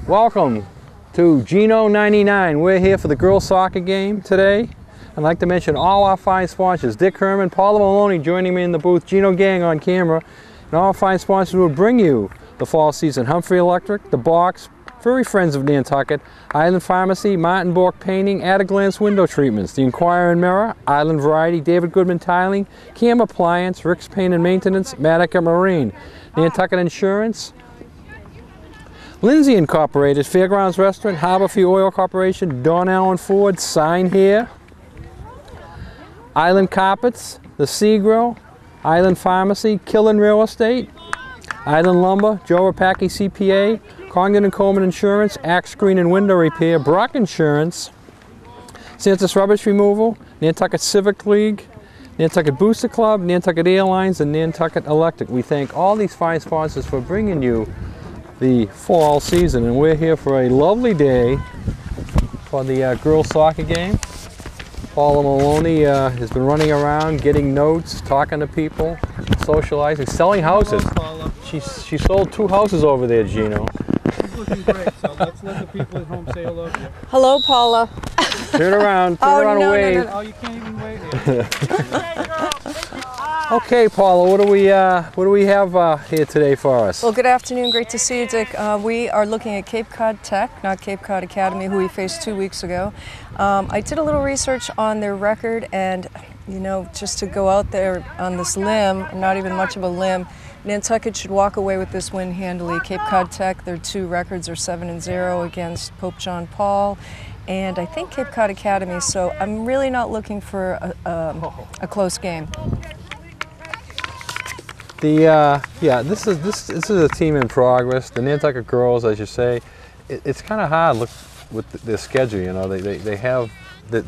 Welcome to Geno 99. We're here for the girls soccer game today. I'd like to mention all our fine sponsors. Dick Herman, Paula Maloney joining me in the booth, Geno Gang on camera, and all our fine sponsors will bring you the fall season. Humphrey Electric, The Box, Furry Friends of Nantucket, Island Pharmacy, Martin Bork Painting, At-A-Glance Window Treatments, The Inquirer and Mirror, Island Variety, David Goodman Tiling, Cam Appliance, Rick's Paint and Maintenance, Matica Marine, Nantucket Insurance, Lindsay Incorporated, Fairgrounds Restaurant, Harborview Oil Corporation, Don Allen Ford, Sign Here, Island Carpets, The Sea Grill, Island Pharmacy, Killen Real Estate, Island Lumber, Joe Rapaki CPA, Congdon and Coleman Insurance, Axe Screen and Window Repair, Brock Insurance, Santa's Rubbish Removal, Nantucket Civic League, Nantucket Booster Club, Nantucket Airlines, and Nantucket Electric. We thank all these fine sponsors for bringing you the fall season, and we're here for a lovely day for the girls soccer game. Paula Maloney has been running around getting notes, talking to people, socializing, selling houses. Hello, She sold 2 houses over there, Geno. she's looking great, so let's let the people at home say hello to you. Hello, Paula. Turn around and wave. Oh, you can't even wait here. Okay, Paula, what do we have here today for us? Well, good afternoon. Great to see you, Dick. We are looking at Cape Cod Tech, not Cape Cod Academy, who we faced 2 weeks ago. I did a little research on their record, and you know, just to go out there on this limb, not even much of a limb, Nantucket should walk away with this win handily. Cape Cod Tech, their 2 records are 7-0 against Pope John Paul, and I think Cape Cod Academy. So I'm really not looking for a close game. Yeah, this is a team in progress. The Nantucket girls, as you say, it's kind of hard with their schedule. You know, they have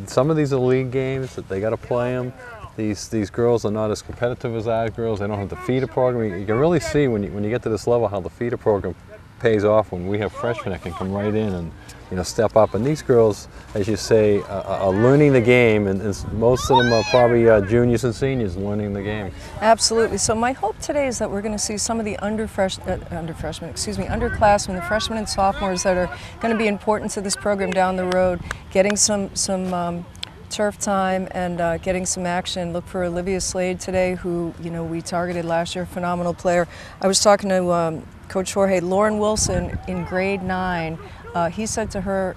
some of these are league games that they got to play them. These girls are not as competitive as our girls. They don't have the feeder program. You can really see when you get to this level how the feeder program pays off when we have freshmen that can come right in and step up. And these girls, as you say, are learning the game, and most of them are probably juniors and seniors learning the game. Absolutely. So my hope today is that we're going to see some of the underclassmen, the freshmen and sophomores that are going to be important to this program down the road, getting some turf time and getting some action. Look for Olivia Slade today, who we targeted last year, phenomenal player. I was talking to Coach Jorge. Lauren Wilson in grade 9. He said to her,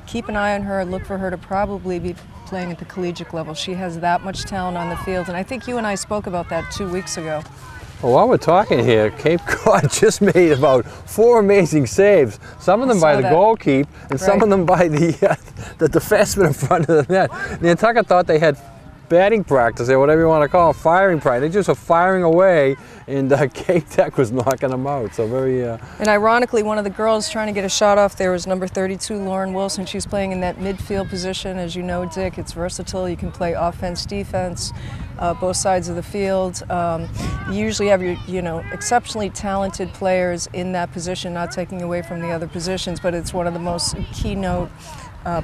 keep an eye on her, look for her to probably be playing at the collegiate level. She has that much talent on the field, and I think you and I spoke about that 2 weeks ago. Well, while we're talking here, Cape Cod just made about 4 amazing saves. Some of them by the goalkeep, and some of them by the defenseman in front of the net. Nantucket thought they had batting practice, or whatever you want to call it, firing practice. They just were firing away, and Cape Tech was knocking them out. So very. And ironically, one of the girls trying to get a shot off there was number 32, Lauren Wilson. She's playing in that midfield position. As you know, Dick, it's versatile. You can play offense, defense, both sides of the field. You usually have your, exceptionally talented players in that position, not taking away from the other positions, but it's one of the most keynote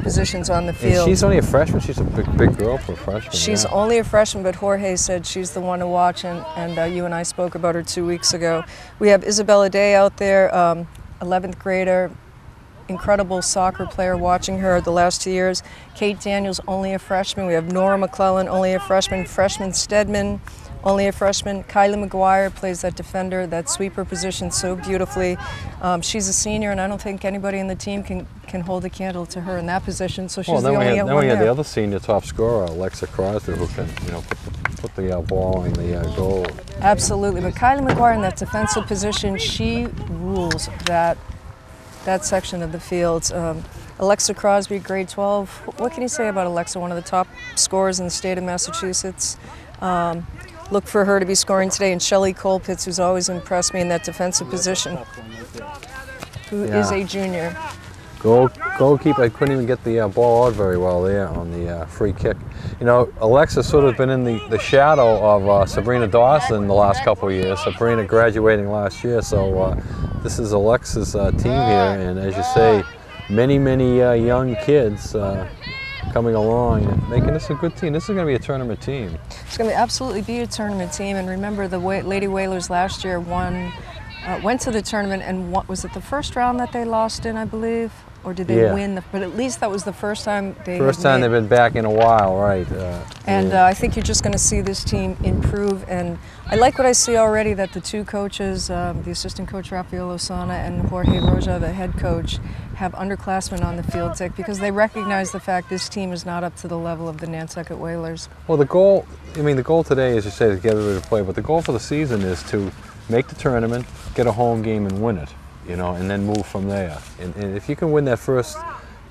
positions on the field. And she's only a freshman. She's a big girl for a freshman. She's only a freshman, but Jorge said she's the one to watch, and you and I spoke about her 2 weeks ago. We have Isabella Day out there, 11th grader, incredible soccer player, watching her the last 2 years. Kate Daniels, only a freshman. We have Nora McClellan, only a freshman. Freshman Stedman, only a freshman. Kylie McGuire plays that defender, that sweeper position so beautifully. She's a senior, and I don't think anybody in the team can hold a candle to her in that position. So she's the only one there. Then we had the other senior top scorer, Alexa Crosby, who can put the ball in the goal. Absolutely, but Kylie McGuire in that defensive position, she rules that section of the field. Alexa Crosby, grade 12. What can you say about Alexa? One of the top scorers in the state of Massachusetts. Look for her to be scoring today. And Shelley Colpitz, who's always impressed me in that defensive position, who is a junior. Goalkeeper, I couldn't even get the ball out very well there on the free kick. Alexa's sort of been in the shadow of Sabrina Dawson the last couple of years. Sabrina graduating last year, so this is Alexa's team here, and as you say, many young kids coming along and making this a good team. This is going to be a tournament team. It's going to absolutely be a tournament team, and remember the Lady Whalers last year won went to the tournament, and what was it, the first round that they lost in, I believe? Or did they win? But at least that was the first time they First time they've been back in a while, right. And I think you're just going to see this team improve. And I like what I see already, that the two coaches, the assistant coach Rafael Osana and Jorge Roja, the head coach, have underclassmen on the field, Dick, because they recognize the fact this team is not up to the level of the Nantucket Whalers. Well, the goal today, as you say, is to get everybody to play, but the goal for the season is to make the tournament, get a home game and win it, you know, and then move from there. And if you can win that first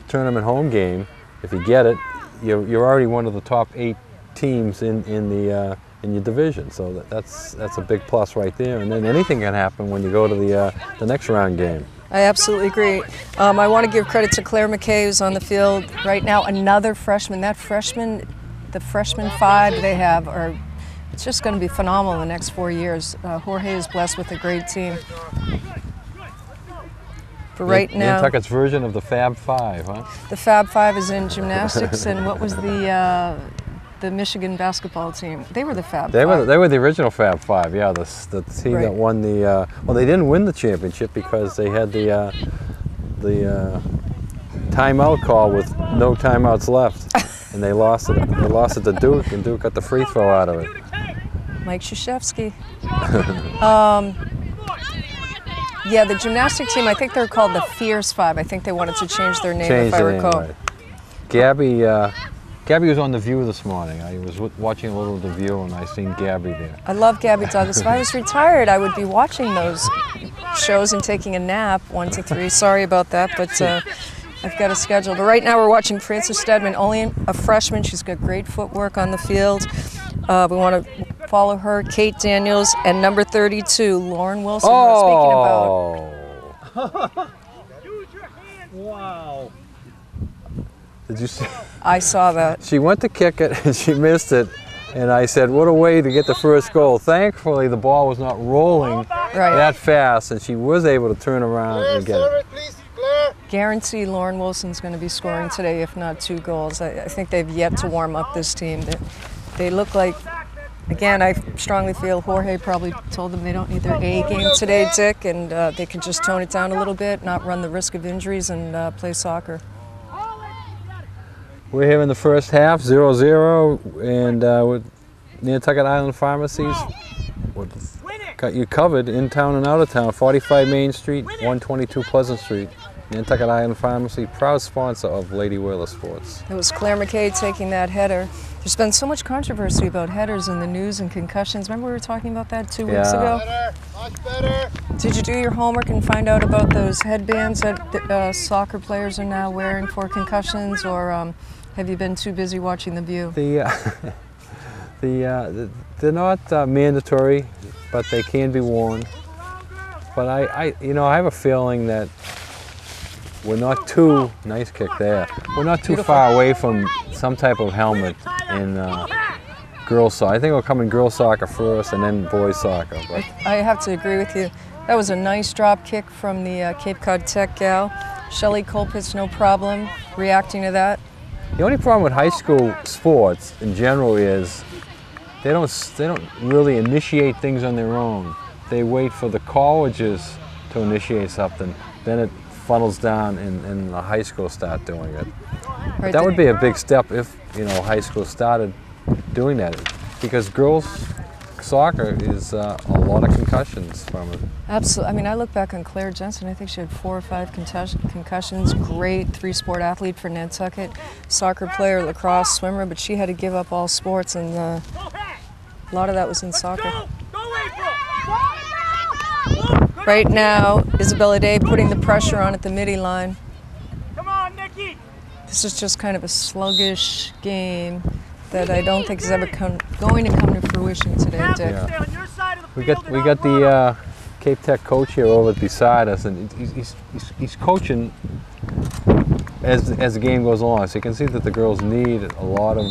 tournament home game, if you get it, you're already one of the top 8 teams in your division. So that's a big plus right there. And then anything can happen when you go to the next round game. I absolutely agree. I want to give credit to Claire McKay, who's on the field right now. Another freshman. That freshman, the freshman 5 they have are. It's just going to be phenomenal in the next 4 years. Jorge is blessed with a great team. For right now, Nantucket's version of the Fab Five, huh? The Fab Five is in gymnastics, and what was the Michigan basketball team? They were the Fab Five. They were the original Fab Five, yeah. The team that won the. Well, they didn't win the championship because they had the timeout call with no timeouts left, and they lost it. They lost it to Duke, and Duke got the free throw out of it. Mike Krzyzewski. Yeah, the gymnastic team, I think they're called the Fierce Five. I think they wanted to change their name, if I recall. Right. Gabby was on The View this morning. I was watching a little of The View, and I seen Gabby there. I love Gabby Douglas. If I was retired, I would be watching those shows and taking a nap, 1 to 3. Sorry about that, but I've got a schedule. But right now we're watching Frances Stedman, only a freshman. She's got great footwork on the field. We want to follow her, Kate Daniels, and number 32, Lauren Wilson, who we're speaking about. Wow. Did you see? I saw that. She went to kick it, and she missed it. And I said, what a way to get the first goal. Thankfully, the ball was not rolling that fast, and she was able to turn around and get it. Guarantee Lauren Wilson's going to be scoring today, if not 2 goals. I think they've yet to warm up this team. They look like, again, I strongly feel Jorge probably told them they don't need their A game today, Dick, and they can just tone it down a little bit, not run the risk of injuries, and play soccer. We're here in the first half, 0-0, and with Nantucket Island Pharmacies, got you covered in town and out of town, 45 Main Street, 122 Pleasant Street. Nantucket Island Pharmacy, proud sponsor of Lady Whaler Sports. It was Claire McKay taking that header. There's been so much controversy about headers in the news and concussions. Remember we were talking about that 2 weeks ago? Much better. Did you do your homework and find out about those headbands that soccer players are now wearing for concussions, or have you been too busy watching The View? They're not mandatory, but they can be worn. But I have a feeling that we're not too, nice kick there, we're not too far away from some type of helmet in girls soccer. I think we'll come in girls soccer first and then boys soccer. But I have to agree with you. That was a nice drop kick from the Cape Cod Tech gal. Shelley Colpitz, no problem reacting to that. The only problem with high school sports in general is they don't really initiate things on their own. They wait for the colleges to initiate something, then it funnels down and the high school start doing it. Right, that would be a big step if high school started doing that, because girls soccer is a lot of concussions from it. Absolutely. I mean, I look back on Claire Jensen. I think she had 4 or 5 concussions. Great 3-sport athlete for Nantucket, soccer player, lacrosse, swimmer, but she had to give up all sports, and a lot of that was in soccer. Right now, Isabella Day putting the pressure on at the midi line. Come on, Nikki. This is just kind of a sluggish game that I don't think is ever going to come to fruition today, Dick. Yeah. We got the Cape Tech coach here over beside us, and he's coaching as the game goes along. So you can see that the girls need a lot of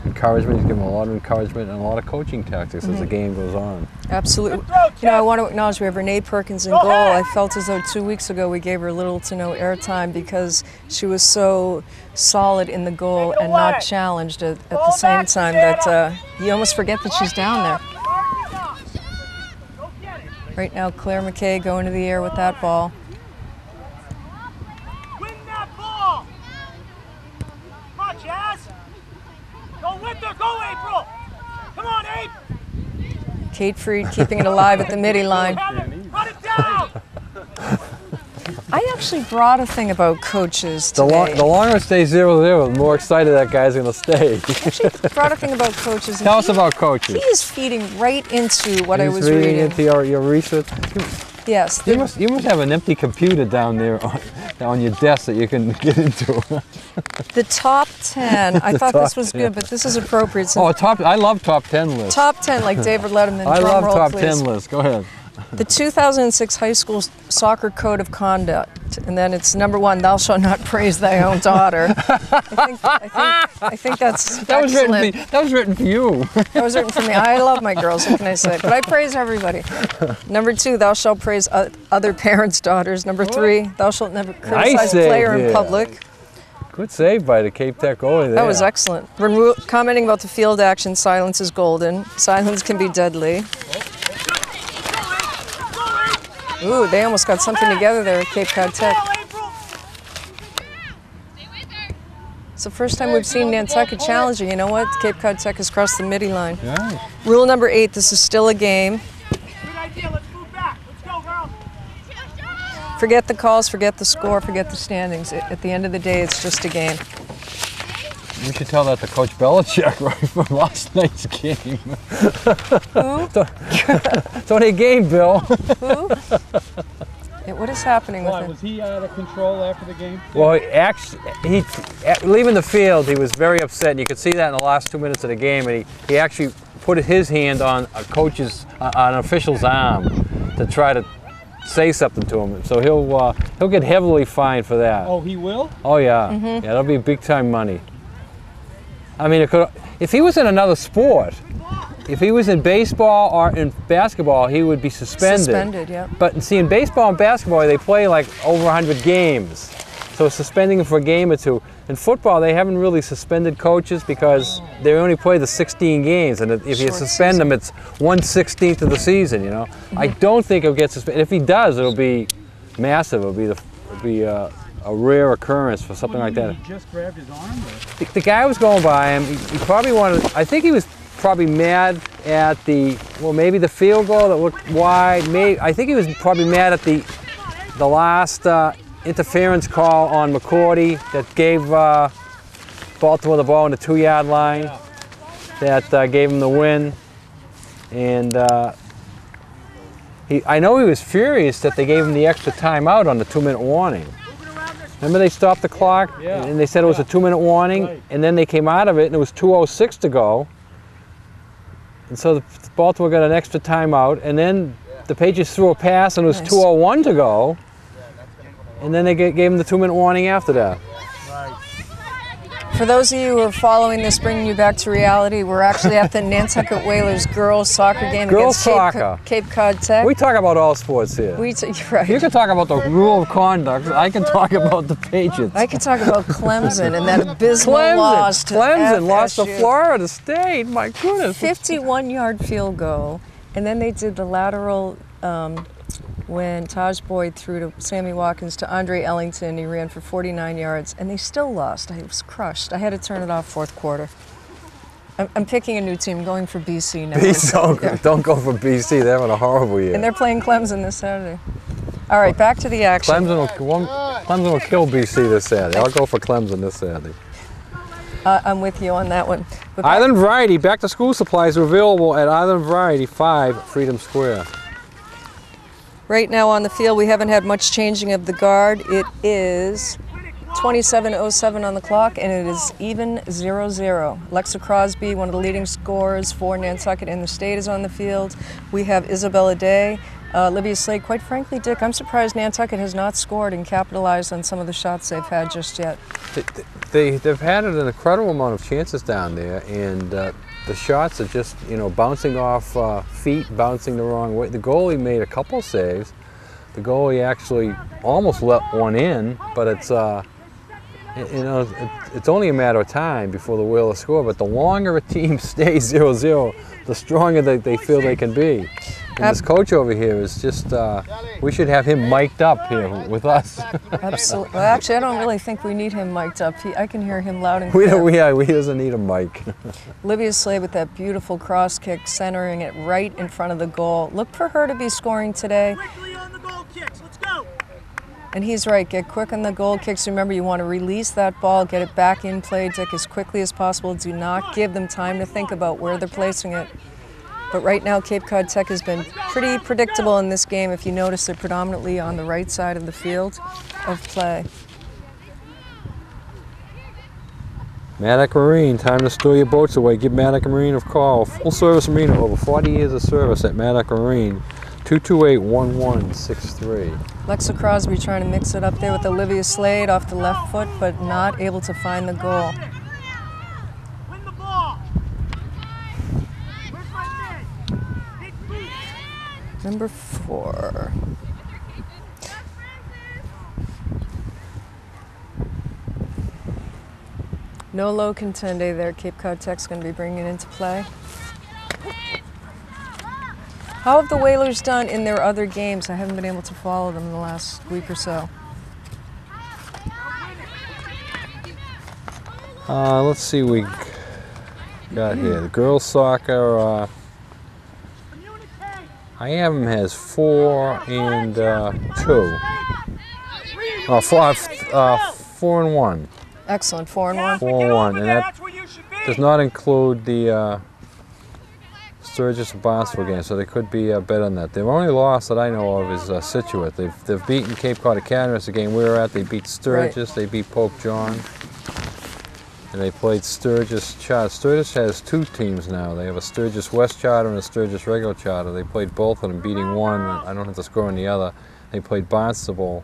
encouragement. He's giving them a lot of encouragement and a lot of coaching tactics as the game goes on. Absolutely. I want to acknowledge we have Renee Perkins in goal. I felt as though 2 weeks ago we gave her little to no airtime because she was so solid in the goal and not challenged at the same time that you almost forget that she's down there. Right now, Claire McKay going to the air with that ball. Win that ball! Come on, Jazz! Go Winter, go April! Come on, Ape! Kate Freed keeping it alive at the midi line. Run it down! I actually brought a thing about coaches today. The longer it stays 0-0, the more excited that guy's going to stay. Actually brought a thing about coaches. Tell us about coaches. He is feeding right into what I was He's reading reading. into your research. Yes. You must have an empty computer down there on your desk that you can get into. The top 10. I thought this was good, but this is appropriate. Oh, I love top 10 lists. Top 10, like David Letterman. I Drum love roll, top please. 10 lists. Go ahead. The 2006 High School Soccer Code of Conduct, and then it's number 1, thou shalt not praise thy own daughter. I think that's excellent. That was written for you. That was written for me. I love my girls, what can I say? But I praise everybody. Number 2, thou shalt praise other parents' daughters. Number 3, thou shalt never criticize a player in public. Good save by the Cape Tech goalie there. That was excellent. When commenting about the field action, silence is golden. Silence can be deadly. Ooh, they almost got something together there at Cape Cod Tech. It's the first time we've seen Nantucket challenging. You know what? Cape Cod Tech has crossed the midi line. Yeah. Rule number 8, this is still a game. Good idea, let's move back. Let's go, girls. Forget the calls, forget the score, forget the standings. At the end of the day, it's just a game. You should tell that to Coach Belichick right from last night's game. Who? It's only a game, Bill. Who? What is happening with Why, it? was he out of control after the game? Well, leaving the field, he was very upset, and you could see that in the last 2 minutes of the game. And he actually put his hand on an official's arm to try to say something to him. So he'll get heavily fined for that. Oh, he will? Oh yeah, yeah, that'll be big time money. I mean, if he was in another sport, if he was in baseball or in basketball, he would be suspended. Suspended, yeah. But see, in baseball and basketball, they play like over 100 games. So suspending him for a game or two. In football, they haven't really suspended coaches because they only play the 16 games. And if you suspend them, it's 1/16 of the season, you know. I don't think he'll get suspended. If he does, it'll be massive. It'll be a rare occurrence for something like that. He just grabbed his arm? The guy was going by him. He probably wanted, I think he was probably mad at maybe the field goal that looked wide. I think he was probably mad at the last interference call on McCourty that gave Baltimore the ball on the 2-yard line. That gave him the win. And I know he was furious that they gave him the extra timeout on the 2-minute warning. Remember they stopped the clock and they said it was a 2-minute warning, and then they came out of it and it was 2:06 to go. And so Baltimore got an extra timeout, and then the Patriots threw a pass and it was 2:01 to go. And then they gave him the 2-minute warning after that. For those of you who are following this, bringing you back to reality, we're actually at the Nantucket Whalers girls soccer game against Cape Cod Tech. We talk about all sports here. Right. You can talk about the rule of conduct. I can talk about the Patriots. I could talk about Clemson and that abysmal loss to Clemson lost to FSU. Florida State. My goodness. 51-yard field goal, and then they did the lateral when Taj Boyd threw to Sammy Watkins to Andre Ellington. He ran for 49 yards, and they still lost. I was crushed. I had to turn it off fourth quarter. I'm picking a new team, going for BC now. Don't go for BC. They're having a horrible year. And they're playing Clemson this Saturday. All right, back to the action. Clemson will kill BC this Saturday. I'll go for Clemson this Saturday. I'm with you on that one. Island Variety back to school supplies are available at Island Variety 5 Freedom Square. Right now on the field, we haven't had much changing of the guard. It is 27:07 on the clock, and it is even 0-0. Alexa Crosby, one of the leading scorers for Nantucket in the state, is on the field. We have Isabella Day, Livia Slade. Quite frankly, Dick, I'm surprised Nantucket has not scored and capitalized on some of the shots they've had just yet. They've had an incredible amount of chances down there, and the shots are just, bouncing off feet, bouncing the wrong way. The goalie made a couple saves. The goalie actually almost let one in, but it's only a matter of time before the Whalers score. But the longer a team stays 0-0, the stronger they feel they can be. And this coach over here is just, we should have him mic'd up here with us. Absolutely. Well, actually, I don't really think we need him mic'd up. I can hear him loud and We clear. don't, he doesn't need a mic. Olivia Slade with that beautiful cross kick, centering it right in front of the goal. Look for her to be scoring today. Quickly on the goal kicks. Let's go. And he's right, get quick on the goal kicks. Remember, you want to release that ball, get it back in play, Dick, as quickly as possible. Do not give them time to think about where they're placing it. But right now, Cape Cod Tech has been pretty predictable in this game. If you notice, they're predominantly on the right side of the field of play. Maddock Marine, time to stow your boats away. Give Maddock Marine a call. Full service marina, over 40 years of service at Maddock Marine. 228-1163. Lexa Crosby trying to mix it up there with Olivia Slade off the left foot, but not able to find the goal. Win the ball. Where's my man? Big boot. Number 4. No low contende there. Cape Cod Tech's going to be bringing it into play. How have the Whalers done in their other games? I haven't been able to follow them in the last week or so. Let's see what we got here. The girls soccer, I have them as 4 and 2. 4 and 1. Excellent, 4 and 1. 4 and 1, and that does not include the Sturgis and Barnstable game, so they could be better than that. Their only loss that I know of is Situate. They've beaten Cape Cod Academy. That's the game we were at. They beat Sturgis. Right. They beat Pope John. And they played Sturgis Charter. Sturgis has 2 teams now. They have a Sturgis West Charter and a Sturgis Regular Charter. They played both of them, beating one. I don't have to score on the other. They played Barnstable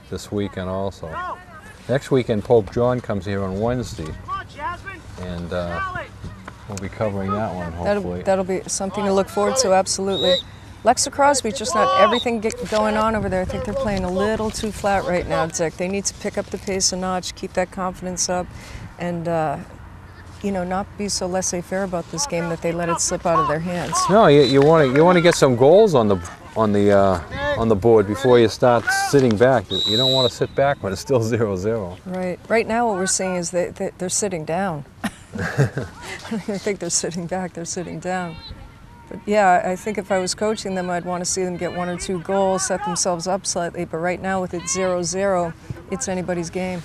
this weekend also. Next weekend, Pope John comes here on Wednesday. And we'll be covering that one, hopefully. That'll be something to look forward to, absolutely. Lexa Crosby, just not everything going on over there. I think they're playing a little too flat right now, Dick. They need to pick up the pace a notch, keep that confidence up, and you know, not be so laissez-faire about this game that they let it slip out of their hands. No, you want to get some goals on the board before you start sitting back. You don't want to sit back when it's still 0-0. Right. Right now, what we're seeing is they're sitting down. I don't even think they're sitting back, they're sitting down. But yeah, I think if I was coaching them, I'd want to see them get 1 or 2 goals, set themselves up slightly. But right now, with it 0-0, it's anybody's game.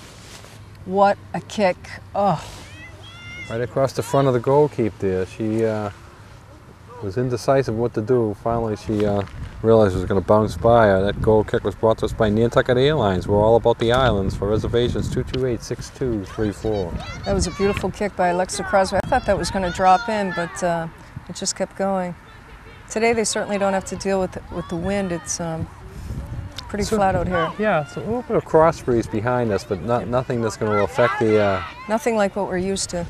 What a kick. Oh. Right across the front of the goalkeeper there. She was indecisive what to do. Finally, she realized it was going to bounce by her. That goal kick was brought to us by Nantucket Airlines. We're all about the islands. For reservations, 228-6234. That was a beautiful kick by Alexa Crosby. I thought that was going to drop in, but it just kept going. Today, they certainly don't have to deal with the wind. It's pretty flat out here. Yeah, it's a little bit of cross breeze behind us, but nothing that's going to affect the... Nothing like what we're used to.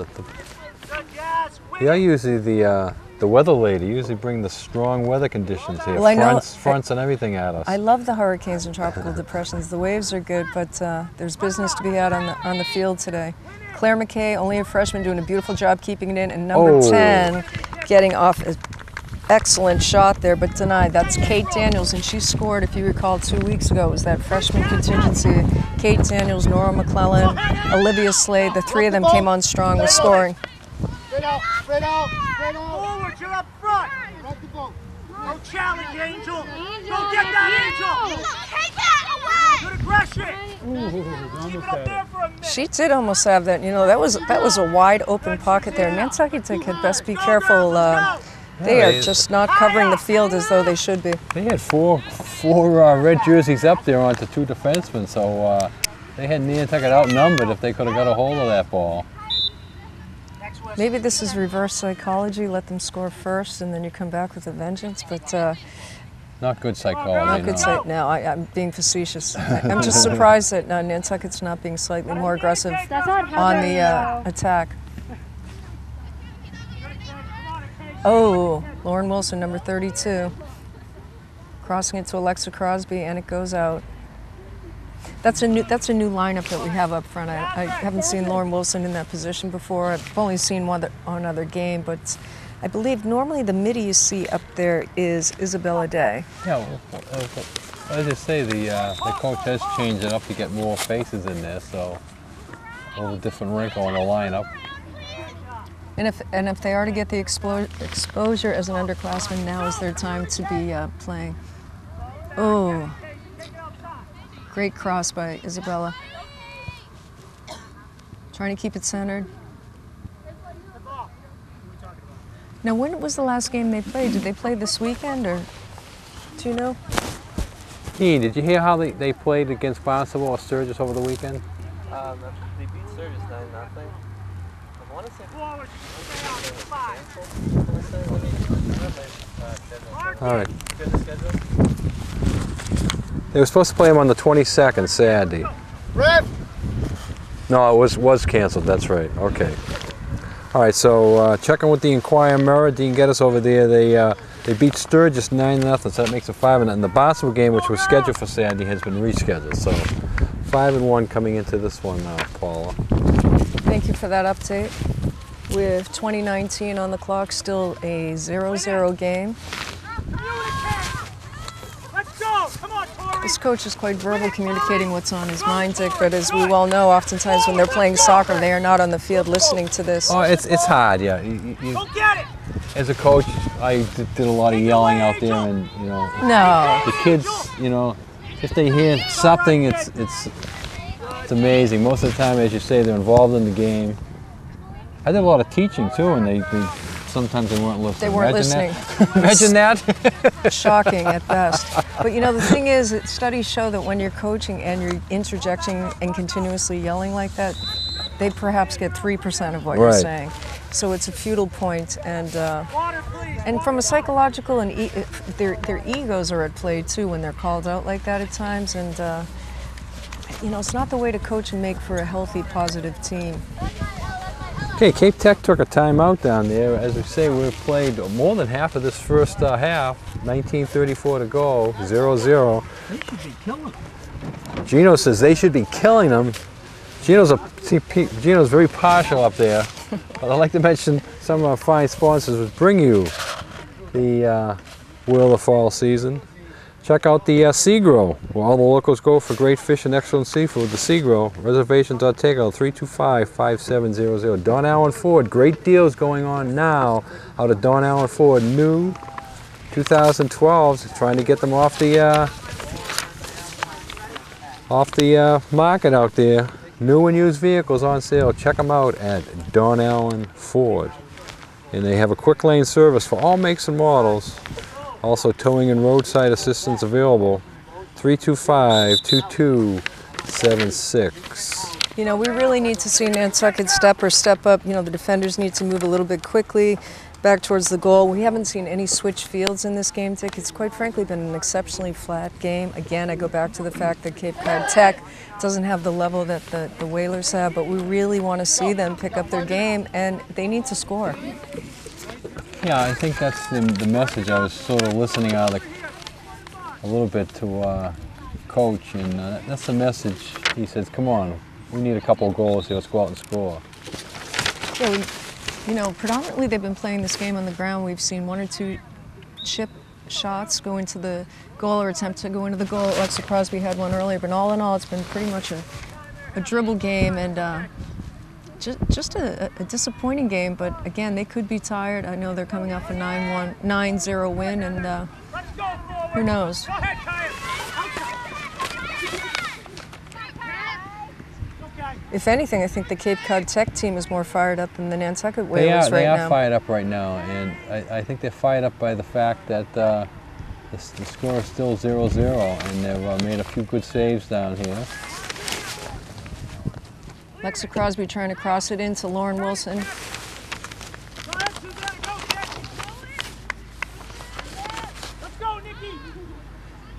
Yeah, usually the weather lady usually bring the strong weather conditions here, well, fronts and everything at us. I love the hurricanes and tropical depressions. The waves are good, but there's business to be had on the field today. Claire McKay, only a freshman, doing a beautiful job keeping it in, and number 10 getting off an excellent shot there, but denied. That's Kate Daniels, and she scored, if you recall, 2 weeks ago. It was that freshman contingency. Kate Daniels, Nora McClellan, Olivia Slade, the 3 of them came on strong with scoring. Straight out, straight out, straight out. Forward, you're up front. Right to go. Go challenge, Angel. Go get that, Angel. Take that away. Good aggression. Keep it up there for a minute. She did almost have that. You know, that was a wide open pocket there. Nantucket Tech had best be careful. They are just not covering the field as though they should be. They had four red jerseys up there onto 2 defensemen, so they had Nantucket outnumbered if they could have got a hold of that ball. Maybe this is reverse psychology. Let them score first, and then you come back with a vengeance. But not good psychology. Not good psychology. No, I'm being facetious. I'm just surprised that Nantucket's not being slightly more aggressive on the attack. Oh, Lauren Wilson, number 32, crossing it to Alexa Crosby, and it goes out. That's a new lineup that we have up front. I haven't seen Lauren Wilson in that position before. I've only seen one other game, but I believe normally the midi you see up there is Isabella Day. Yeah, well, as you say, the coach has changed it up to get more faces in there, so a little different wrinkle in the lineup. And if they are to get the exposure as an underclassman, now is their time to be playing. Oh, great cross by Isabella. Trying to keep it centered. Now, when was the last game they played? Did they play this weekend, or do you know? Ian, did you hear how they played against Barnstable or Sturgis over the weekend? They beat Sturgis 9-0. I want to say. All right. They were supposed to play them on the 22nd, Saturday. No, it was canceled. That's right. Okay. All right. So checking with the Inquirer Mirror, Dean Geddes over there. They beat Sturgis 9-0, so that makes it 5-0. And the Barnstable game, which was scheduled for Saturday, has been rescheduled. So 5-1 coming into this one, Paula. Thank you for that update. With 2019 on the clock, still a 0-0 game. This coach is quite verbal, communicating what's on his mind, Dick, but as we well know, oftentimes when they're playing soccer, they are not on the field listening to this. Oh, it's hard, yeah. As a coach, I did a lot of yelling out there, and the kids, if they hear something, it's amazing. Most of the time, as you say, they're involved in the game. I did a lot of teaching too, and sometimes they weren't listening. They weren't listening. Imagine that. Shocking at best. But the thing is, studies show that when you're coaching and you're interjecting and continuously yelling like that, they perhaps get 3% of what you're saying. So it's a futile point, and from a psychological and their egos are at play too when they're called out like that at times, and it's not the way to coach and make for a healthy, positive team. Okay, Cape Tech took a timeout down there. As we say, we've played more than half of this first half. 19:34 to go, 0-0. They should be killing them. Gino says they should be killing them. Gino's very partial up there. But I'd like to mention some of our fine sponsors which bring you the Wheel of Fall season. Check out the Seagrow, where all the locals go for great fish and excellent seafood. The Seagrow, reservations.takeout 325-5700. Don Allen Ford, great deals going on now out of Don Allen Ford. New 2012s, trying to get them off the market out there. New and used vehicles on sale. Check them out at Don Allen Ford. And they have a quick lane service for all makes and models. Also towing and roadside assistance available. 325-2276. We really need to see Nantucket step up. The defenders need to move a little bit quickly back towards the goal. We haven't seen any switch fields in this game, Dick. It's quite frankly been an exceptionally flat game. Again, I go back to the fact that Cape Cod Tech doesn't have the level that the Whalers have, but we really want to see them pick up their game, and they need to score. Yeah, I think that's the message. I was sort of listening out of a little bit to Coach, and that's the message. He says, come on, we need a couple of goals here. Let's go out and score. Yeah, predominantly they've been playing this game on the ground. We've seen one or two chip shots go into the goal or attempt to go into the goal. Alexa Crosby had one earlier, but all in all, it's been pretty much a dribble game, and just a disappointing game, but again, they could be tired. I know they're coming off a 9-0 win, and who knows? If anything, I think the Cape Cod Tech team is more fired up than the Nantucket Whalers right now. They are fired up right now, and I think they're fired up by the fact that the score is still 0-0, and they've made a few good saves down here. Alexa Crosby trying to cross it into Lauren Wilson.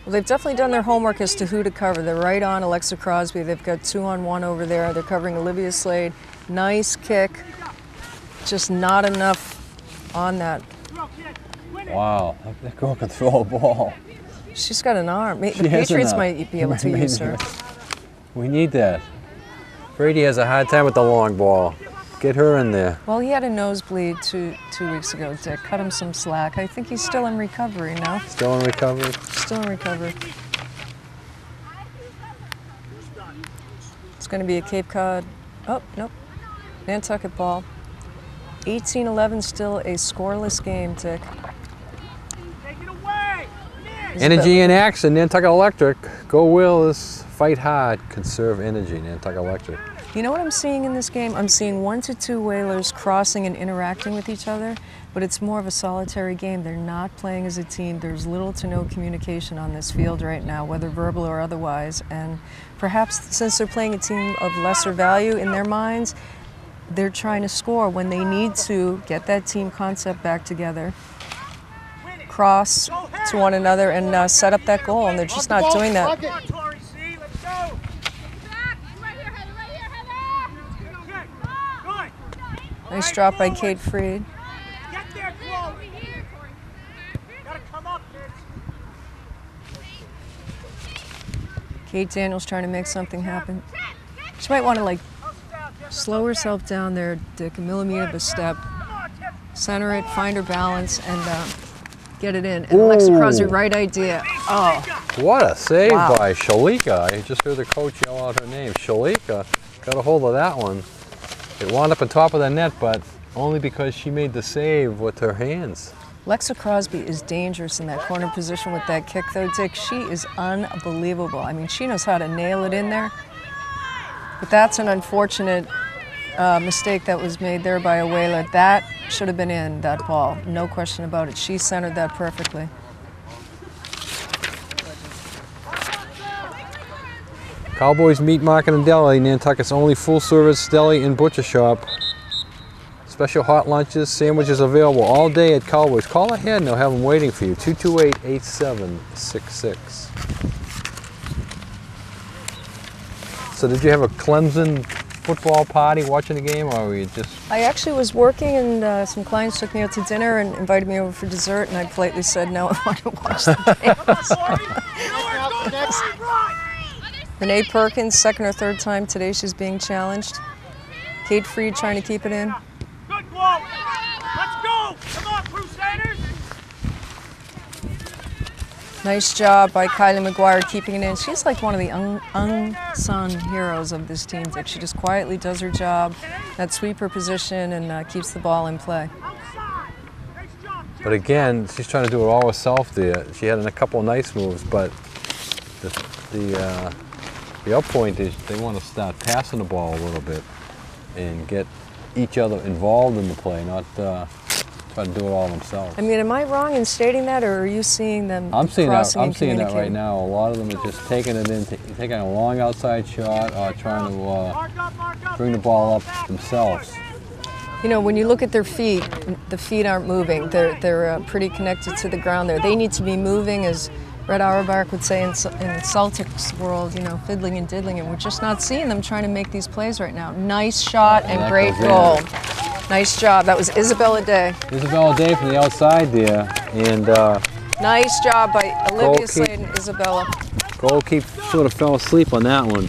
Well, they've definitely done their homework as to who to cover. They're right on Alexa Crosby. They've got 2-on-1 over there. They're covering Olivia Slade. Nice kick. Just not enough on that. Wow, that girl can throw a ball. She's got an arm. The Patriots might be able to use her. We need that. Brady has a hard time with the long ball. Get her in there. Well, he had a nosebleed two weeks ago, Dick. Cut him some slack. I think he's still in recovery now. Still in recovery? Still in recovery. It's going to be a Cape Cod. Oh, nope. Nantucket ball. 18-11, still a scoreless game, Dick. Take it away. Energy in action, Nantucket Electric. Go Whalers, fight hard, conserve energy, Nantucket Electric. You know what I'm seeing in this game? I'm seeing 1 to 2 Whalers crossing and interacting with each other, but it's more of a solitary game. They're not playing as a team. There's little to no communication on this field right now, whether verbal or otherwise. And perhaps since they're playing a team of lesser value in their minds, they're trying to score when they need to get that team concept back together, cross to one another, and set up that goal. And they're just not doing that. Nice drop by Kate Freed. Get there, Chloe. Gotta come up, kids. Kate Daniels trying to make something happen. She might want to, like, slow herself down there, Dick, a millimeter of a step. Center it, find her balance, and get it in. And Alexa Crosby, right idea. Oh. What a save Wow. by Shalika. I just heard the coach yell out her name. Shalika got a hold of that one. It wound up on top of the net, but only because she made the save with her hands. Alexa Crosby is dangerous in that corner position with that kick, though, Dick. She is unbelievable. I mean, she knows how to nail it in there. But that's an unfortunate mistake that was made there by a Whaler. That should have been in, that ball. No question about it. She centered that perfectly. Cowboys Meat Market and Deli, Nantucket's only full-service deli and butcher shop. Special hot lunches, sandwiches available all day at Cowboys. Call ahead and they'll have them waiting for you. 228-8766. So did you have a Clemson football party watching the game, or were you just... I actually was working, and some clients took me out to dinner and invited me over for dessert, and I politely said, no, I want to watch the game. Renee Perkins, second or third time today she's being challenged. Kate Freed trying to keep it in. Good ball. Let's go. Come on, Crusaders. Nice job by Kylie McGuire keeping it in. She's like one of the unsung heroes of this team, Dick. She just quietly does her job, that sweeper position, and keeps the ball in play. But again, she's trying to do it all herself there. She had a couple of nice moves, but the up point is they want to start passing the ball a little bit and get each other involved in the play, not try to do it all themselves. I mean, am I wrong in stating that, or are you seeing them I'm seeing that. crossing I'm and seeing that right communicating? now. A lot of them are just taking it in, taking a long outside shot, or trying to bring the ball up themselves. You know, when you look at their feet, the feet aren't moving. They're pretty connected to the ground there. They need to be moving, as Red Auerbach would say in the Celtics world, you know, fiddling and diddling, and we're just not seeing them trying to make these plays right now. Nice shot and great goal. Nice job. That was Isabella Day. Isabella Day from the outside there, and nice job by Olivia Slade and Isabella. Goalkeeper sort of fell asleep on that one.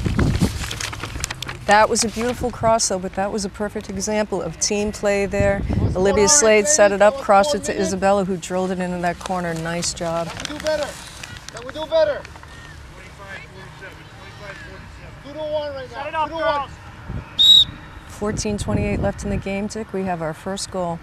That was a beautiful cross, though, but that was a perfect example of team play there. Olivia Slade set it up, crossed it to Isabella, who drilled it into that corner. Nice job. We do better. Can we do better? 2-1 right Set it now. up, girls. 14:28 left in the game, Dick. We have our first goal.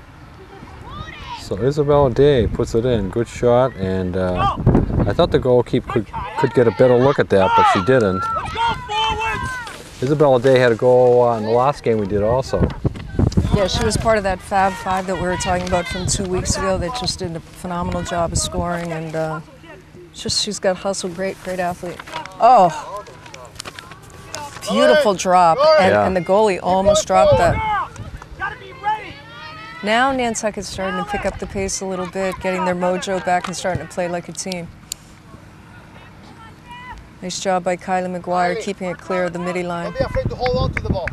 So Isabella Day puts it in. Good shot, and I thought the goalkeeper could get a better look at that, but she didn't. Let's go forwards. Isabella Day had a goal in the last game we did also. Yeah, she was part of that Fab Five that we were talking about from 2 weeks ago that just did a phenomenal job of scoring, and she's got hustle, great athlete. Oh, beautiful drop, and the goalie almost dropped that. Gotta be ready. Now Nantucket's starting to pick up the pace a little bit, getting their mojo back and starting to play like a team. Nice job by Kylie McGuire, keeping it clear of the midi line. Don't be afraid to hold on to the ball.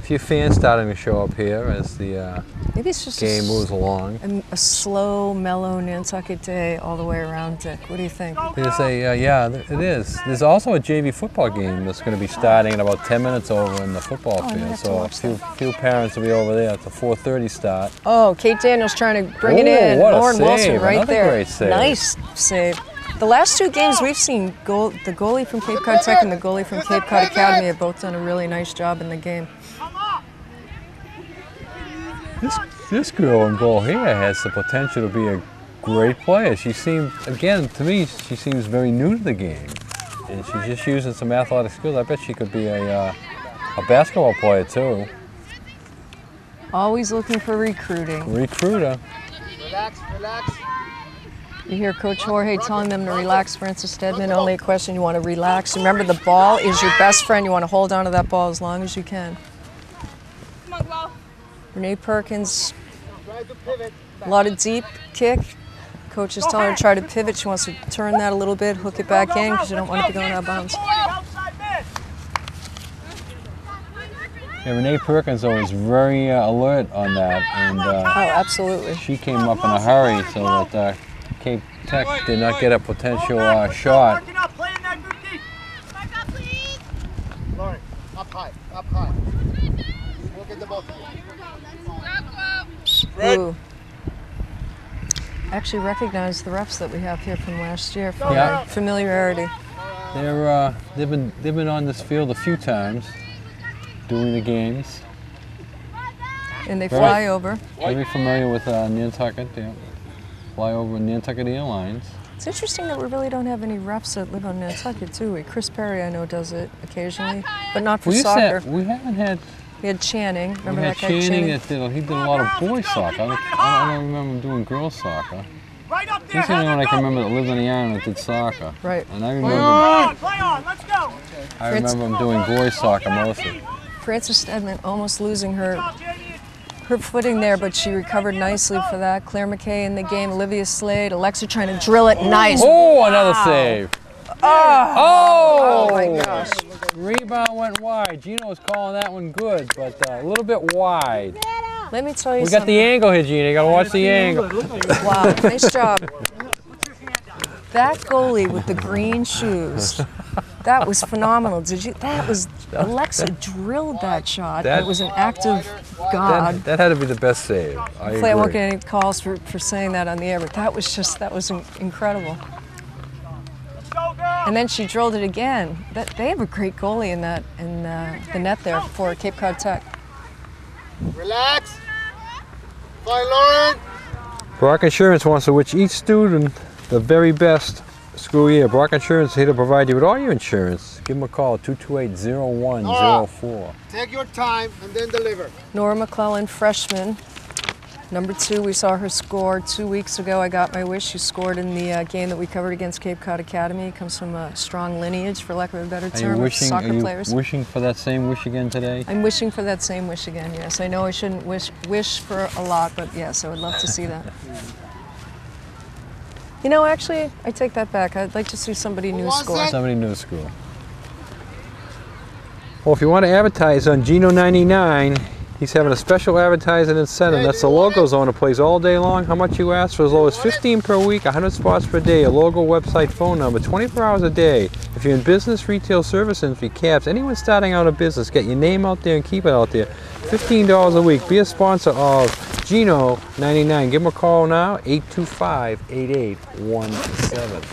few fans starting to show up here as the Maybe it's just game moves along. a slow, mellow Nantucket day all the way around, Dick. What do you think? There's yeah, it is. There's also a JV football game that's going to be starting in about 10 minutes over in the football I might field. have to So a watch few parents will be over there. It's a 4:30 start. Oh, Kate Daniels trying to bring it Oh, in. what a Lauren Wilson save. right Another there. great save. Nice save. The last two games we've seen, the goalie from Cape Cod Tech and the goalie from Cape Cod Academy have both done a really nice job in the game. This girl in goal here has the potential to be a great player. She seems, again, to me, she seems very new to the game. And she's just using some athletic skills. I bet she could be a basketball player too. Always looking for recruiting. Recruiter. Relax, relax. You hear Coach Jorge telling them to relax, Francis Stedman. Only a question, you want to relax. Remember, the ball is your best friend. You want to hold on to that ball as long as you can. Come on, Glo. Renee Perkins, Try to pivot. a lot of deep kick. Coach is telling her to try to pivot. She wants to turn that a little bit, hook it back in because you don't want it to go out of bounds. Yeah, Renee Perkins though was very alert on that, and Oh, absolutely. she came up in a hurry so that Cape Tech did not get a potential shot. Lauren, up high, up high. Look at the both of you. Ooh. Actually recognize the refs that we have here from last year for Yeah. familiarity. They've been on this field a few times doing the games. And they Right. fly over. Very familiar with Nantucket. They fly over Nantucket Airlines. It's interesting that we really don't have any refs that live on Nantucket, do we? Chris Perry, I know, does it occasionally, but not for soccer. We haven't had. We had Channing. Remember We had that guy Channing that he did a lot of boys soccer. I don't remember him doing girls soccer. Right up there. He's the only one I can remember that lived on the island that did soccer. Right. And I Play remember on, play on, let's go. him doing boys soccer mostly. Frances Stedman almost losing her footing there, but she recovered nicely for that. Claire McKay in the game, Olivia Slade, Alexa trying to drill it nice. Oh, another save. Oh my gosh. Rebound went wide. Gino was calling that one good, but a little bit wide. Let me tell you We got something. the angle here, Gino. You got to watch the angle. Wow, nice job. That goalie with the green shoes, that was phenomenal. Alexa drilled that shot. That- It was an act of God. That had to be the best save. I Hopefully I won't agree. get any calls for saying that on the air, but that was incredible. And then she drilled it again. They have a great goalie in the net there for Cape Cod Tech. Relax. Fine, Lauren. Brock Insurance wants to wish each student the very best school year. Brock Insurance is here to provide you with all your insurance. Give them a call, 228-0104. Take your time and then deliver. Nora McClellan, freshman. Number 2, we saw her score 2 weeks ago. I got my wish. She scored in the game that we covered against Cape Cod Academy. Comes from a strong lineage, for lack of a better term, of soccer players. Wishing for that same wish again today? I'm wishing for that same wish again, yes. I know I shouldn't wish for a lot, but yes, I would love to see that. You know, actually, I take that back. I'd like to see somebody new score. Somebody new to school. Well, if you want to advertise on Gino 99, he's having a special advertising incentive. That's the logo zone that plays all day long. How much you ask? For as low as 15 per week, 100 spots per day, a logo, website, phone number, 24 hours a day. If you're in business, retail, service industry, cabs, anyone starting out a business, get your name out there and keep it out there. $15 a week. Be a sponsor of Gino 99. Give him a call now, 825-8817.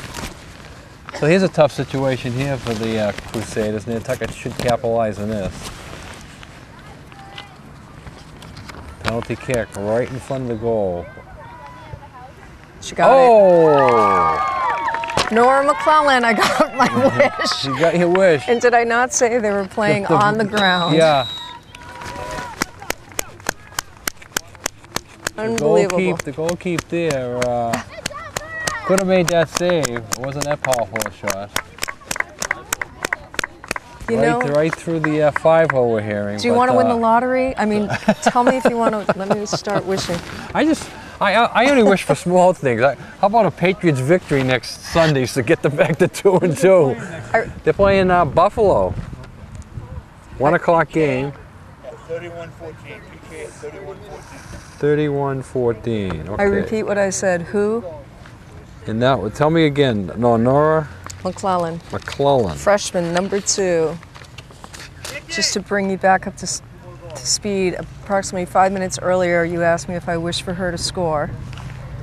So here's a tough situation here for the Crusaders. Nantucket should capitalize on this. Penalty kick right in front of the goal. She got it. Nora McClellan, I got my wish. You got your wish. And did I not say they were playing on the ground? Yeah. Unbelievable. The goalkeeper there could have made that save. It wasn't that powerful a shot. You know, Right through the 5-hole we're hearing. do you want to win the lottery? I mean, tell me if you want to. Let me start wishing. I only wish for small things. How about a Patriots victory next Sunday to get them back to 2-2? They're playing Buffalo. 1 o'clock game. 31-14. PK 31-14. 31-14. Okay. I repeat what I said. Who? And that would tell me again. No, Nora McClellan. McClellan. Freshman, number 2. Just to bring you back up to speed, approximately 5 minutes earlier, you asked me if I wished for her to score.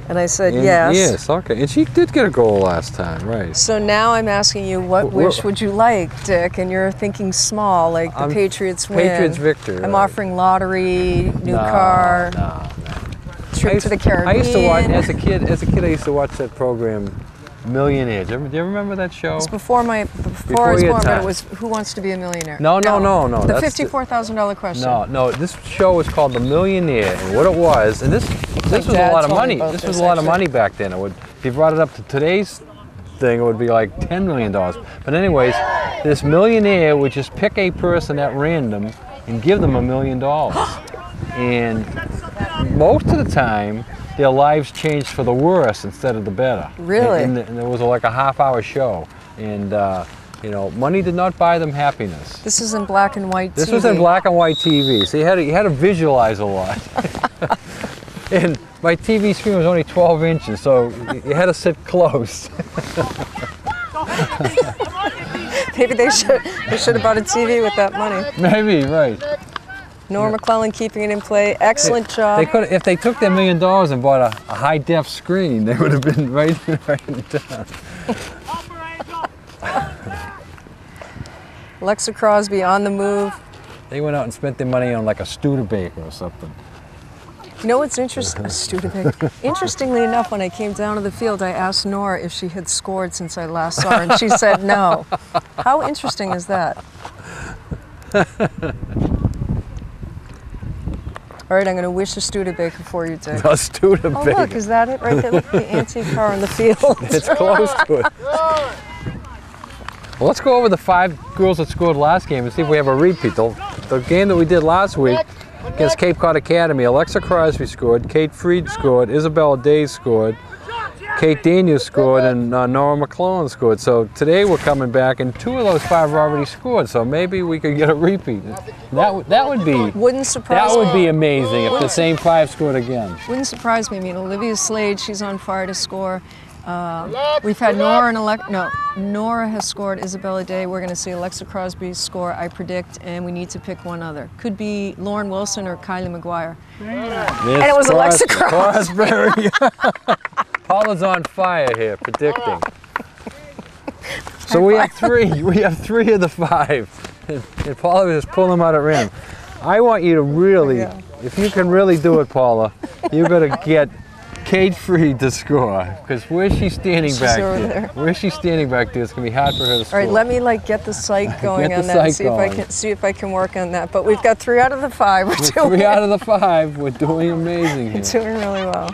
And I said yes. Yes, okay. And she did get a goal last time, right? So now I'm asking you, what wish would you like, Dick? And you're thinking small, like the Patriots win. Patriots victory. I'm right. offering lottery, new car, trip to the Caribbean. I used to watch, as a kid, I used to watch that program, Millionaire. Do you remember that show? It was before I was born, but it was Who Wants to Be a Millionaire? No. The $54,000 question. No, this show was called The Millionaire, and what it was, and this was a lot of money. This was a lot of money back then. It would, if you brought it up to today's thing, it would be like $10 million. But anyways, this millionaire would just pick a person at random and give them $1 million. And most of the time, their lives changed for the worse instead of the better. Really? And there was like a half-hour show, and you know, money did not buy them happiness. This is in black and white TV. This was in black and white TV, so you had to visualize a lot. And my TV screen was only 12 inches, so you had to sit close. Maybe they should have bought a TV with that money. Maybe, right. Nora McClellan keeping it in play. Excellent job. They could, if they took their $1 million and bought a high-def screen, they would have been right down. Alexa Crosby on the move. They went out and spent their money on like a Studebaker or something. You know what's interesting? Interestingly enough, when I came down to the field, I asked Nora if she had scored since I last saw her, and she said no. How interesting is that? All right, I'm going to wish a Studebaker for you, Dick. A Studebaker. Oh, look, is that it right there? Look, the antique car in the field. It's close to it. Well, let's go over the 5 girls that scored last game and see if we have a repeat. The game that we did last week against Cape Cod Academy, Alexa Crosby scored, Kate Freed scored, Isabella Days scored, Kate Daniels scored, and Nora McClellan scored. So today we're coming back, and 2 of those 5 already scored. So maybe we could get a repeat. That would be. Wouldn't surprise me. That would be amazing if the same 5 scored again. Wouldn't surprise me. I mean, Olivia Slade, she's on fire to score. We've had Nora and Nora has scored, Isabella Day. We're going to see Alexa Crosby score, I predict, and we need to pick one other. Could be Lauren Wilson or Kylie McGuire. And it was Alexa Crosby. Paula's on fire here, predicting. So we have 3. We have 3 of the 5. And Paula just pull them out at random. I want you to really, if you can really do it, Paula, you got to get Kate Freed to score, because where's she standing back there? Where's she standing back there? It's gonna be hard for her to score. All right, let me get the site going on that. See if I can work on that. But we've got 3 out of the 5. We're doing 3 out of the 5. We're doing amazing here. We're doing really well.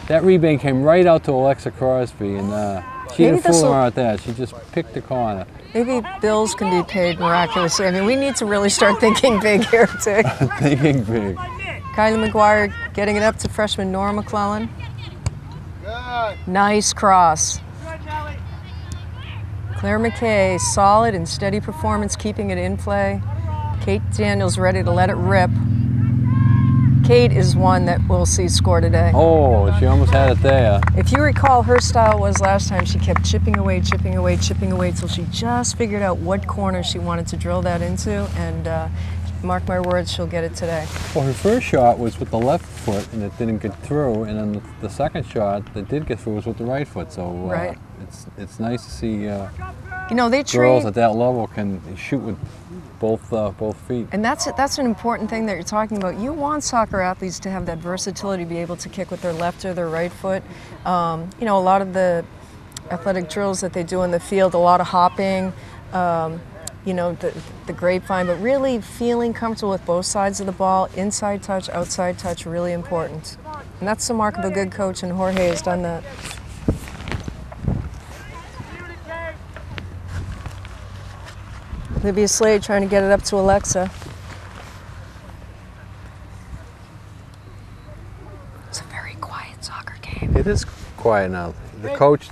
That rebound came right out to Alexa Crosby, and she didn't fool around with that. She just picked the corner. Maybe bills can be paid miraculously. I mean, we need to really start thinking big here, Dick. Thinking big. Kylie McGuire getting it up to freshman Nora McClellan. Nice cross. Claire McKay, solid and steady performance, keeping it in play. Kate Daniels ready to let it rip. Kate is one that we'll see score today. Oh, she almost had it there. If you recall, her style was last time she kept chipping away till she just figured out what corner she wanted to drill that into, and mark my words, she'll get it today. Well, her first shot was with the left foot, and it didn't get through, and then the second shot that did get through was with the right foot. So it's nice to see girls at that level can shoot with both feet. And that's an important thing that you're talking about. You want soccer athletes to have that versatility, to be able to kick with their left or their right foot. You know, a lot of the athletic drills that they do in the field, a lot of hopping, you know, the grapevine, but really feeling comfortable with both sides of the ball, inside touch, outside touch, really important. And that's the mark of a good coach, and Jorge has done that. Olivia Slade trying to get it up to Alexa. It's a very quiet soccer game. It is quiet now. The coach,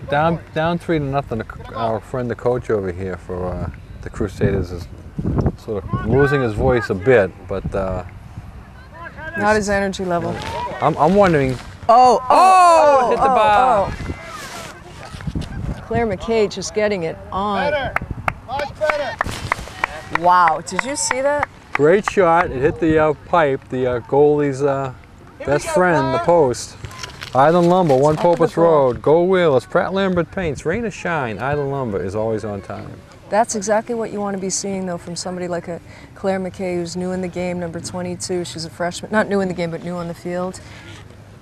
down 3-0. Our friend, the coach over here for the Crusaders, is sort of losing his voice a bit, but Not his energy level. I'm wondering. Oh, hit the bar. Claire McKay just getting it on. Better. Much better. Wow, did you see that? Great shot. It hit the pipe, the goalie's best friend, the post. Island Lumber, One Popus Road. Go Wheelers, Pratt Lambert Paints, rain or shine, Island Lumber is always on time. That's exactly what you want to be seeing, though, from somebody like a Claire McKay, who's new in the game, number 22. She's a freshman, not new in the game, but new on the field.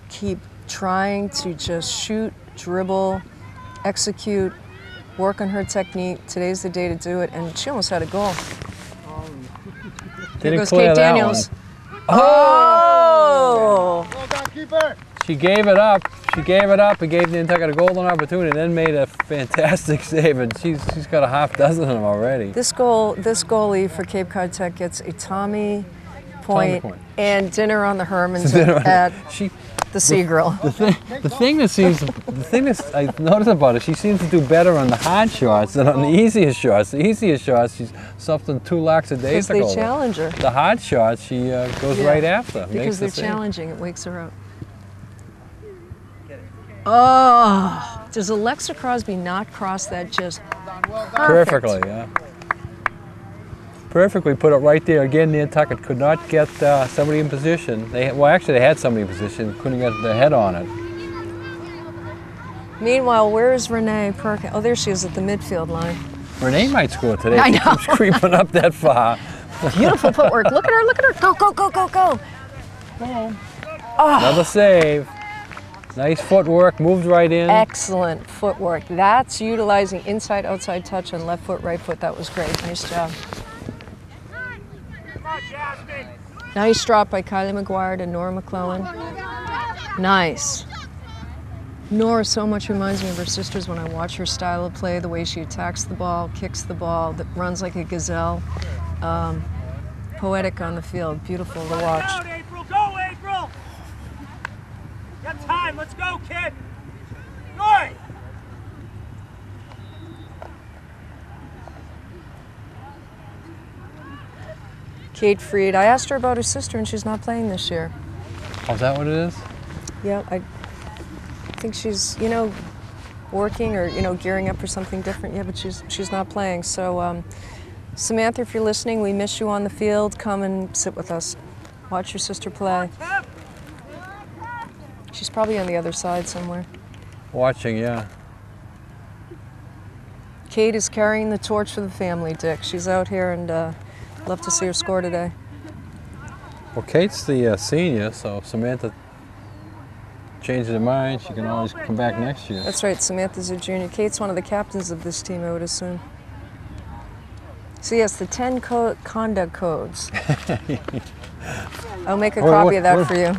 Keep trying to just shoot, dribble, execute, work on her technique. Today's the day to do it, and she almost had a goal. There goes Kate Daniels. Oh! Well done, keeper. She gave it up. She gave it up and gave Nantucket a golden opportunity, and then made a fantastic save. And she's got a half dozen of them already. This goalie for Cape Cod Tech gets a Tommy point and dinner on the Hermans at the Sea Grill. The thing that I noticed about her, she seems to do better on the hard shots than on the easiest shots. The easiest shots, she's something too lackadaisical. Because they challenge her. The hard shots, she goes right after. Because they're challenging, it wakes her up. Oh, does Alexa Crosby not cross that just perfectly? Yeah. Perfectly put it right there. Again, Nantucket could not get somebody in position. Actually, they had somebody in position, couldn't get their head on it. Meanwhile, where is Renee Perkins? Oh, there she is at the midfield line. Renee might score today. I know. She keeps creeping up that far. Beautiful footwork. Look at her, look at her. Go, go, go, go, go. Oh. Another save. Nice footwork, moved right in. Excellent footwork. That's utilizing inside, outside touch on left foot, right foot. That was great. Nice job. Nice drop by Kylie McGuire to Nora McClellan. Nice. Nora so much reminds me of her sisters when I watch her style of play, the way she attacks the ball, kicks the ball, that runs like a gazelle. Poetic on the field. Beautiful to watch. Go, April! Go, April! Got time. Let's go, kid. Good. Kate Freed. I asked her about her sister, and she's not playing this year. Oh, is that what it is? Yeah, I think she's, working or, gearing up for something different. Yeah, but she's not playing. So, Samantha, if you're listening, we miss you on the field. Come and sit with us. Watch your sister play. She's probably on the other side somewhere. Watching, yeah. Kate is carrying the torch for the family, Dick. She's out here, and love to see her score today. Well, Kate's the senior, so Samantha changed her mind. She can always come back next year. That's right, Samantha's a junior. Kate's one of the captains of this team, I would assume. So yes, the 10 conduct codes. I'll make a copy of that for you.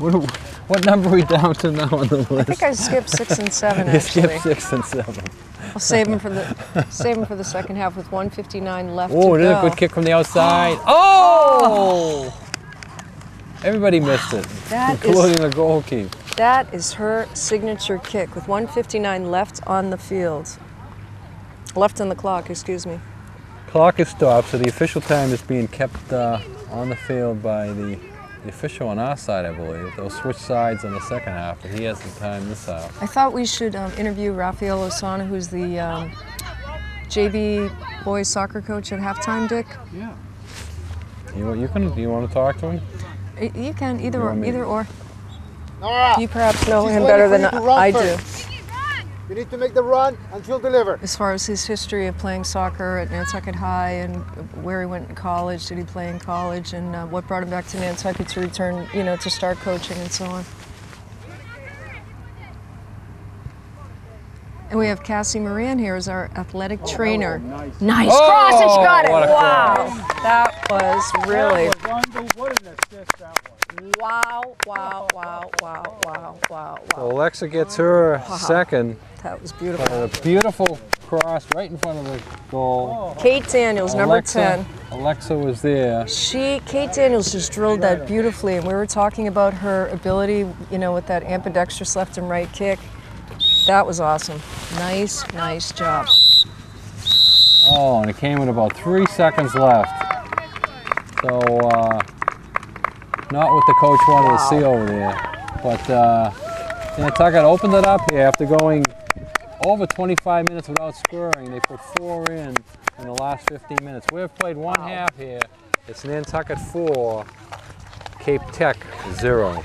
What number are we down to now on the list? I think I skipped 6 and 7, You actually. skipped 6 and 7. I'll save them for the second half with 1:59 left to Oh, go. there's a good kick from the outside. Oh! Everybody missed it, including the goalkeeper. That is her signature kick with 1:59 left on the field. Left on the clock, excuse me. Clock is stopped, so the official time is being kept on the field by the official on our side, I believe. They'll switch sides in the second half, but he has the time this half. I thought we should interview Rafael Osana, who's the JV boys soccer coach at halftime, Dick. Yeah. You want to talk to him? You can, either or. Nora, You perhaps know she's him waiting better for than you to run I first. do. You need to make the run and she'll deliver. As far as his history of playing soccer at Nantucket High and where he went in college, did he play in college, and what brought him back to Nantucket to return, to start coaching and so on. And we have Cassie Moran here as our athletic trainer. Nice cross, and she got it. what a Wow, that was really. What an assist that was. Wow. So Alexa gets her second. That was beautiful. A beautiful cross right in front of the goal. Kate Daniels, number 10. Alexa was there. Kate Daniels just drilled that beautifully, and we were talking about her ability, with that ambidextrous left and right kick. That was awesome. Nice job. Oh, and it came with about 3 seconds left. So, not what the coach wanted to see over there. But Nantucket opened it up here after going over 25 minutes without scoring. They put 4 in the last 15 minutes. We've played one half here. It's Nantucket 4, Cape Tech 0.